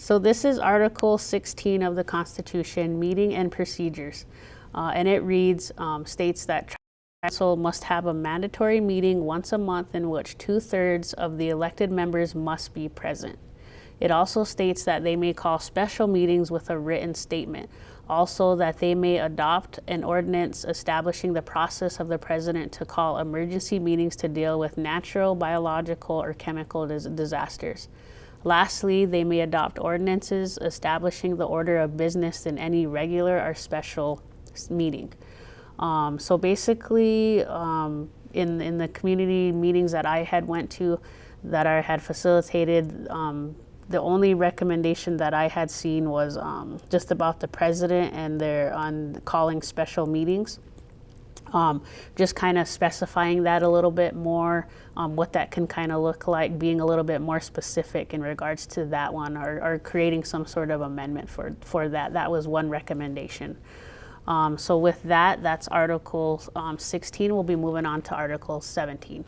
So this is Article 16 of the Constitution, Meeting and Procedures. And it reads, states that Council must have a mandatory meeting once a month in which 2/3 of the elected members must be present. It also states that they may call special meetings with a written statement. Also, that they may adopt an ordinance establishing the process of the president to call emergency meetings to deal with natural, biological, or chemical disasters. Lastly, they may adopt ordinances establishing the order of business in any regular or special meeting. So basically, in the community meetings that I had went to, that I had facilitated, the only recommendation that I had seen was just about the president and their calling special meetings. Just kind of specifying that a little bit more, what that can kind of look like, being a little bit more specific in regards to that one, or creating some sort of amendment for that. That was one recommendation. So with that, that's Article 16. We'll be moving on to Article 17.